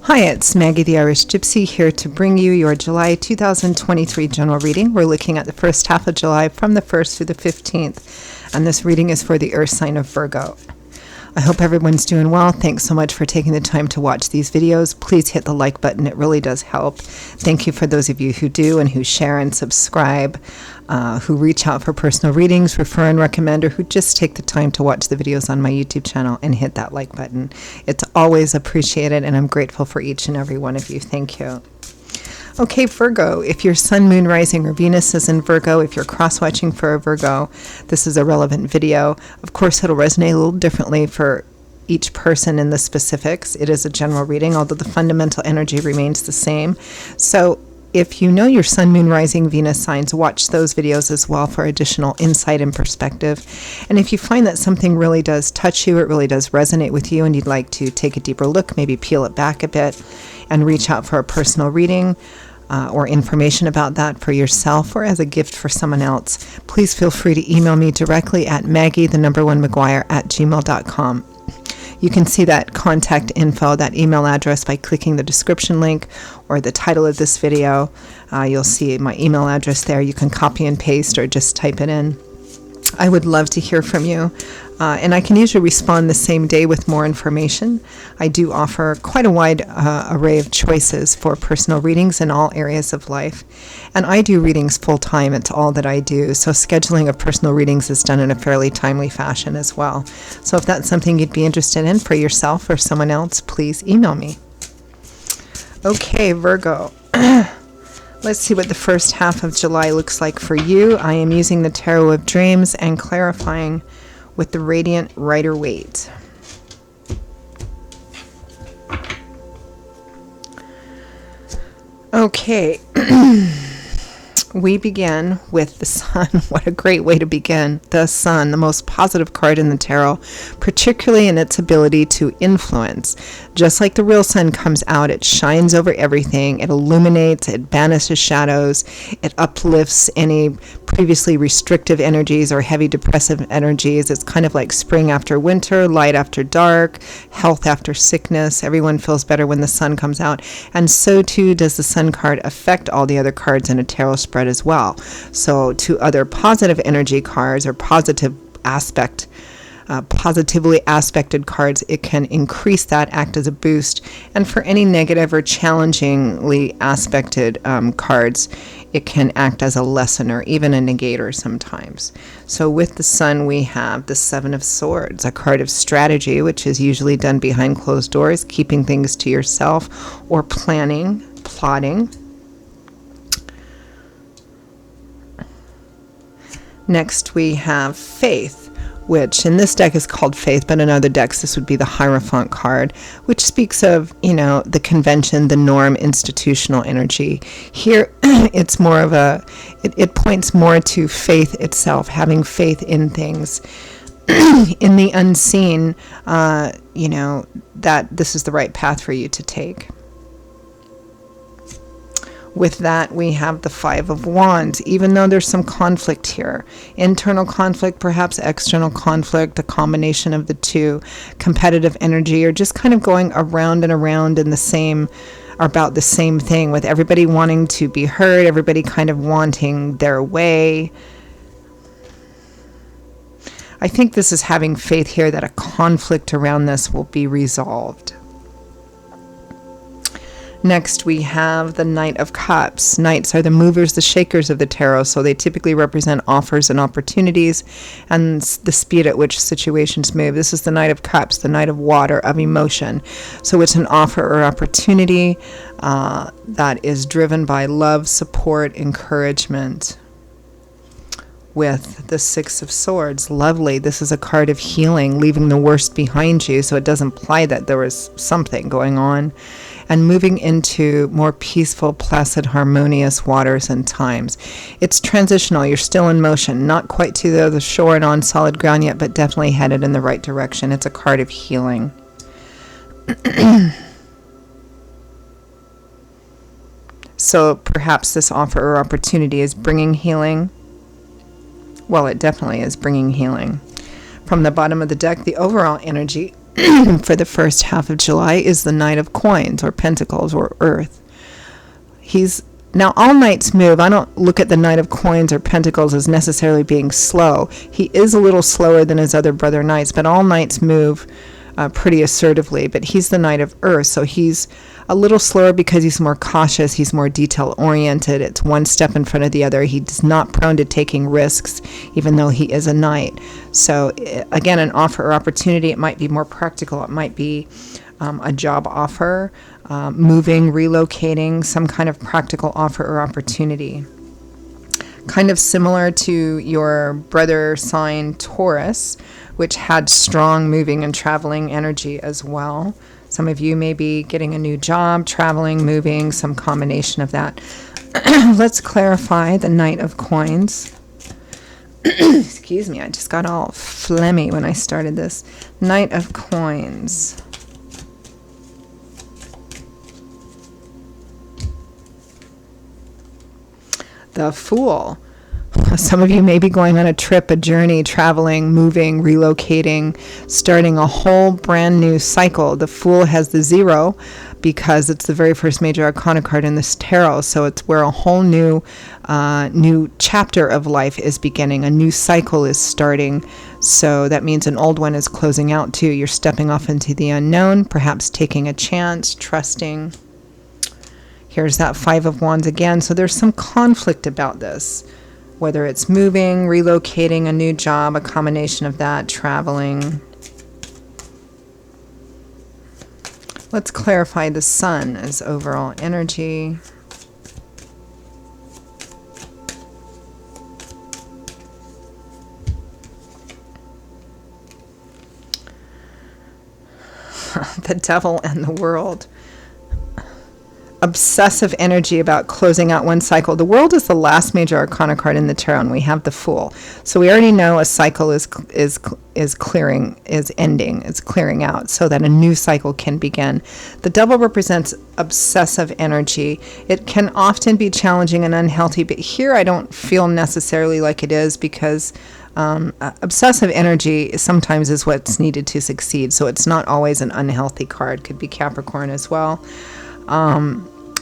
Hi, it's Maggie the Irish Gypsy here to bring you your July 2023 general reading. We're looking at the first half of July from the 1st through the 15th, and this reading is for the Earth sign of Virgo. I hope everyone's doing well. Thanks so much for taking the time to watch these videos. Please hit the like button. It really does help. Thank you for those of you who do and who share and subscribe, who reach out for personal readings, refer and recommend, or who just take the time to watch the videos on my YouTube channel and hit that like button. It's always appreciated, and I'm grateful for each and every one of you. Thank you. Okay, Virgo, if your sun, moon, rising, or Venus is in Virgo, if you're cross-watching for a Virgo, this is a relevant video. Of course, it'll resonate a little differently for each person in the specifics. It is a general reading, although the fundamental energy remains the same. So if you know your sun, moon, rising, Venus signs, watch those videos as well for additional insight and perspective. And if you find that something really does touch you, it really does resonate with you, and you'd like to take a deeper look, maybe peel it back a bit and reach out for a personal reading or information about that for yourself or as a gift for someone else, please feel free to email me directly at maggie1mcguire@gmail.com. You can see that contact info, that email address, by clicking the description link or the title of this video. You'll see my email address there. You can copy and paste or just type it in. I would love to hear from you, and I can usually respond the same day with more information. I do offer quite a wide array of choices for personal readings in all areas of life, and I do readings full-time. It's all that I do, so scheduling of personal readings is done in a fairly timely fashion as well. So if that's something you'd be interested in for yourself or someone else, please email me. Okay, Virgo. Let's see what the first half of July looks like for you. I am using the Tarot of Dreams and clarifying with the Radiant Rider-Waite. Okay. We begin with the Sun. What a great way to begin. The Sun, the most positive card in the tarot, particularly in its ability to influence. Just like the real sun comes out, it shines over everything. It illuminates, it banishes shadows, it uplifts any previously restrictive energies or heavy depressive energies. It's kind of like spring after winter, light after dark, health after sickness. Everyone feels better when the sun comes out. And so too does the Sun card affect all the other cards in a tarot spread as well. So to other positive energy cards or positively aspected cards, it can increase that, act as a boost. And for any negative or challengingly aspected cards, it can act as a lessener, even a negator sometimes. So with the Sun, we have the Seven of Swords, a card of strategy, which is usually done behind closed doors, keeping things to yourself or planning, plotting. Next, we have Faith, which in this deck is called Faith, but in other decks this would be the Hierophant card, which speaks of, the convention, the norm, institutional energy. Here, it's more of it points more to faith itself, having faith in things, in the unseen, that this is the right path for you to take. With that, we have the Five of Wands, even though there's some conflict here. Internal conflict, perhaps external conflict, a combination of the two. Competitive energy, or just kind of going around and around in the same, about the same thing, with everybody wanting to be heard, everybody kind of wanting their way. I think this is having faith here that a conflict around this will be resolved. Next, we have the Knight of Cups. Knights are the movers, the shakers of the tarot, so they typically represent offers and opportunities and the speed at which situations move. This is the Knight of Cups, the Knight of Water, of emotion. So it's an offer or opportunity that is driven by love, support, encouragement. With the Six of Swords, lovely. This is a card of healing, leaving the worst behind you, so it does imply that there was something going on, and moving into more peaceful, placid, harmonious waters and times. It's transitional. You're still in motion, not quite to the shore and on solid ground yet, but definitely headed in the right direction. It's a card of healing. So perhaps this offer or opportunity is bringing healing. Well, it definitely is bringing healing. From the bottom of the deck, the overall energy for the first half of July is the Knight of Coins, or Pentacles, or Earth. Now, all knights move. I don't look at the Knight of Coins or Pentacles as necessarily being slow. He is a little slower than his other brother knights, but all knights move pretty assertively. But he's the Knight of Earth, so he's a little slower because he's more cautious. He's more detail-oriented. It's one step in front of the other. He's not prone to taking risks, even though he is a knight. So, again, an offer or opportunity. It might be more practical. It might be a job offer, moving, relocating, some kind of practical offer or opportunity. Kind of similar to your brother sign Taurus, which had strong moving and traveling energy as well. Some of you may be getting a new job, traveling, moving, some combination of that. Let's clarify the Knight of Coins. Excuse me, I just got all phlegmy when I started this. Knight of Coins. The Fool. Some of you may be going on a trip, a journey, traveling, moving, relocating, starting a whole brand new cycle. The Fool has the 0 because it's the very first major arcana card in this tarot. So it's where a whole new chapter of life is beginning. A new cycle is starting. So that means an old one is closing out too. You're stepping off into the unknown, perhaps taking a chance, trusting. Here's that 5 of Wands again. So there's some conflict about this. Whether it's moving, relocating, a new job, a combination of that, traveling. Let's clarify the Sun as overall energy. The Devil and the World. Obsessive energy about closing out one cycle. The World is the last major arcana card in the tarot, and we have the Fool. So we already know a cycle is clearing, is ending, it's clearing out, so that a new cycle can begin. The Devil represents obsessive energy. It can often be challenging and unhealthy, but here I don't feel necessarily like it is, because obsessive energy sometimes is what's needed to succeed. So it's not always an unhealthy card. Could be Capricorn as well.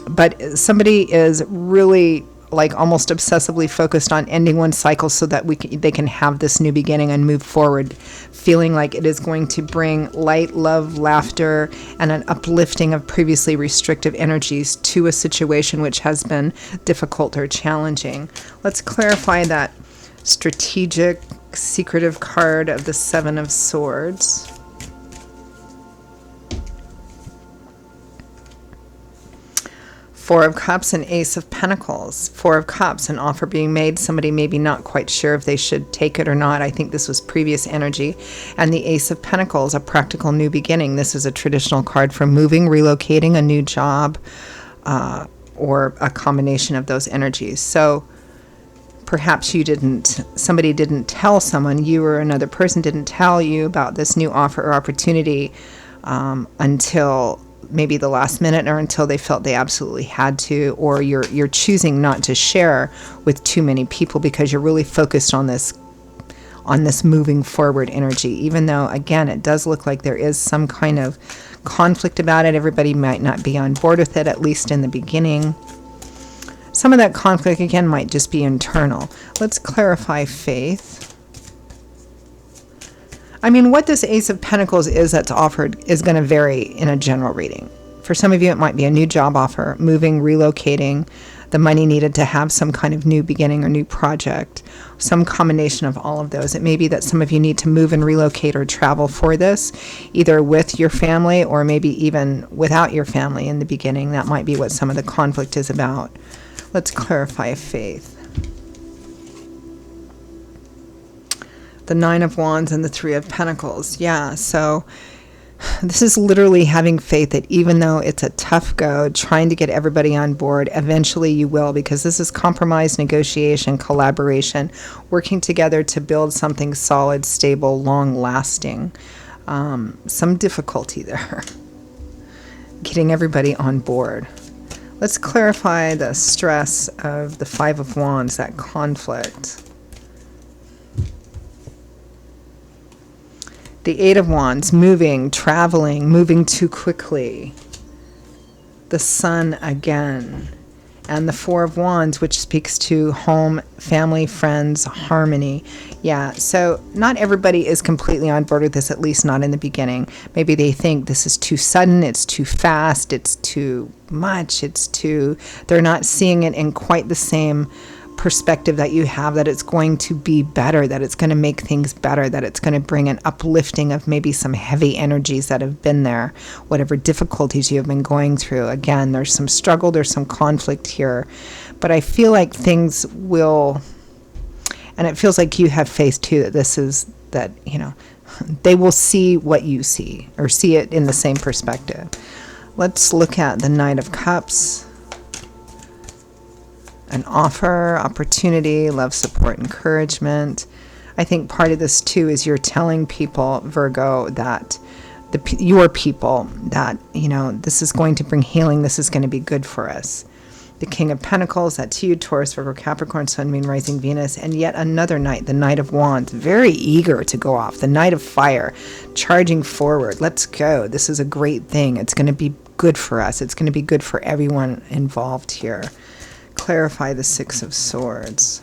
But somebody is really like almost obsessively focused on ending one cycle so that they can have this new beginning and move forward, feeling like it is going to bring light, love, laughter, and an uplifting of previously restrictive energies to a situation which has been difficult or challenging. Let's clarify that strategic, secretive card of the 7 of Swords. Four of Cups and Ace of Pentacles. 4 of Cups, an offer being made. Somebody maybe not quite sure if they should take it or not. I think this was previous energy. And the Ace of Pentacles, a practical new beginning. This is a traditional card for moving, relocating, a new job, or a combination of those energies. So perhaps somebody didn't tell someone, you or another person didn't tell you about this new offer or opportunity until maybe the last minute, or until they felt they absolutely had to, or you're choosing not to share with too many people because you're really focused on this moving forward energy. Even though, again, it does look like there is some kind of conflict about it. Everybody might not be on board with it, at least in the beginning. Some of that conflict, again, might just be internal. Let's clarify faith. I mean, what this Ace of Pentacles is that's offered is going to vary in a general reading. For some of you, it might be a new job offer, moving, relocating, the money needed to have some kind of new beginning or new project, some combination of all of those. It may be that some of you need to move and relocate or travel for this, either with your family or maybe even without your family in the beginning. That might be what some of the conflict is about. Let's clarify faith. The 9 of Wands and the 3 of Pentacles. Yeah, so this is literally having faith that even though it's a tough go, trying to get everybody on board, eventually you will, because this is compromise, negotiation, collaboration, working together to build something solid, stable, long-lasting. Some difficulty there. Getting everybody on board. Let's clarify the stress of the 5 of Wands, that conflict. The Eight of Wands, moving, traveling, moving too quickly. The Sun again. And the Four of Wands, which speaks to home, family, friends, harmony. Yeah, so not everybody is completely on board with this, at least not in the beginning. Maybe they think this is too sudden, it's too fast, it's too much, they're not seeing it in quite the same perspective that you have, that it's going to be better, that it's going to make things better, that it's going to bring an uplifting of maybe some heavy energies that have been there, whatever difficulties you have been going through. Again, there's some struggle, there's some conflict here, but I feel like things will, and it feels like you have faith too, that they will see what you see, or see it in the same perspective. Let's look at the Knight of Cups. An offer, opportunity, love, support, encouragement. I think part of this too is you're telling people, Virgo, that your people, that this is going to bring healing, this is going to be good for us. The King of Pentacles, that's you, Taurus, Virgo, Capricorn, Sun, Moon, Rising, Venus, and yet another Knight, the Knight of Wands, very eager to go off. The Knight of Fire, charging forward. Let's go. This is a great thing. It's going to be good for us. It's going to be good for everyone involved here. Clarify the Six of Swords.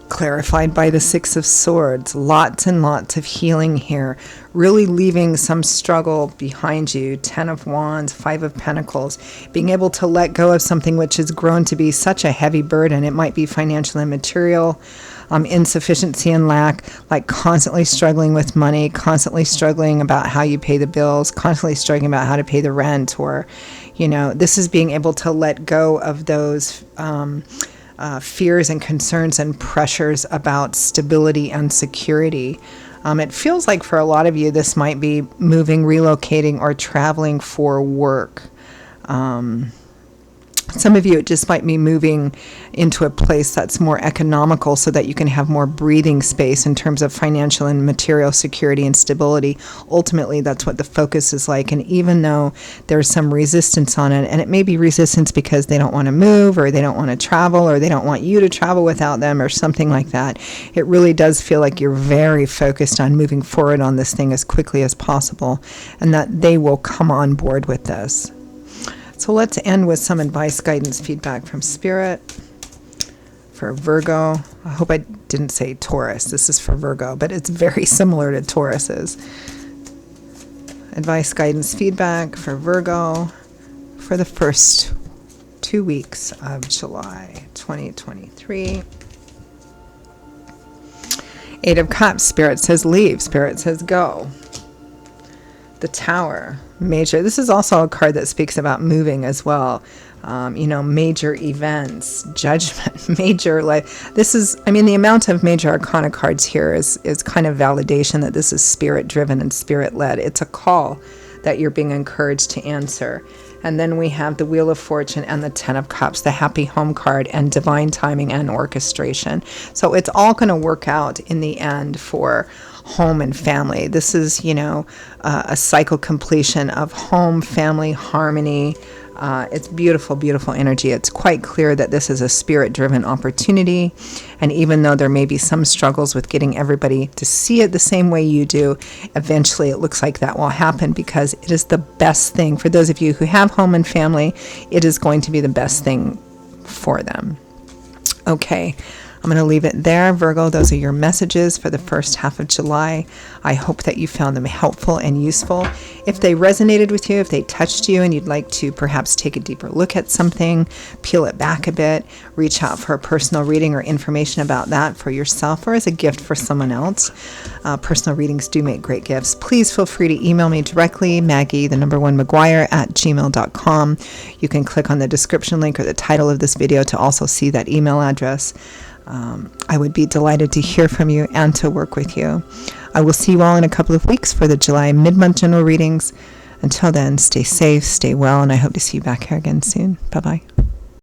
Clarified by the Six of Swords. Lots and lots of healing here. Really leaving some struggle behind you. 10 of Wands, 5 of Pentacles. Being able to let go of something which has grown to be such a heavy burden. It might be financial and material. Insufficiency and lack, like constantly struggling with money, constantly struggling about how you pay the bills, constantly struggling about how to pay the rent, or, this is being able to let go of those fears and concerns and pressures about stability and security. It feels like for a lot of you, this might be moving, relocating, or traveling for work. Some of you, it just might be moving into a place that's more economical so that you can have more breathing space in terms of financial and material security and stability. Ultimately, that's what the focus is like. And even though there's some resistance on it, and it may be resistance because they don't want to move, or they don't want to travel, or they don't want you to travel without them, or something like that, it really does feel like you're very focused on moving forward on this thing as quickly as possible, and that they will come on board with this. So let's end with some advice, guidance, feedback from Spirit for Virgo. I hope I didn't say Taurus. This is for Virgo, but it's very similar to Taurus's. Advice, guidance, feedback for Virgo for the first 2 weeks of July 2023. Eight of Cups. Spirit says leave. Spirit says go. The Tower. Major. This is also a card that speaks about moving as well. Major events, judgment, major life. This is, the amount of major arcana cards here is kind of validation that this is spirit driven and spirit led. It's a call that you're being encouraged to answer. And then we have the Wheel of Fortune and the 10 of Cups, the Happy Home card, and divine timing and orchestration. So it's all going to work out in the end for home and family. This is, a cycle completion of home, family, harmony. It's beautiful, beautiful energy. It's quite clear that this is a spirit-driven opportunity. And even though there may be some struggles with getting everybody to see it the same way you do, eventually it looks like that will happen, because it is the best thing. For those of you who have home and family, it is going to be the best thing for them. Okay. I'm going to leave it there. Virgo, those are your messages for the first half of July. I hope that you found them helpful and useful. If they resonated with you, if they touched you, and you'd like to perhaps take a deeper look at something, peel it back a bit, reach out for a personal reading or information about that for yourself or as a gift for someone else. Personal readings do make great gifts. Please feel free to email me directly, Maggie1McGuire@gmail.com. You can click on the description link or the title of this video to also see that email address. I would be delighted to hear from you and to work with you. I will see you all in a couple of weeks for the July mid-month general readings. Until then, stay safe, stay well, and I hope to see you back here again soon. Bye-bye.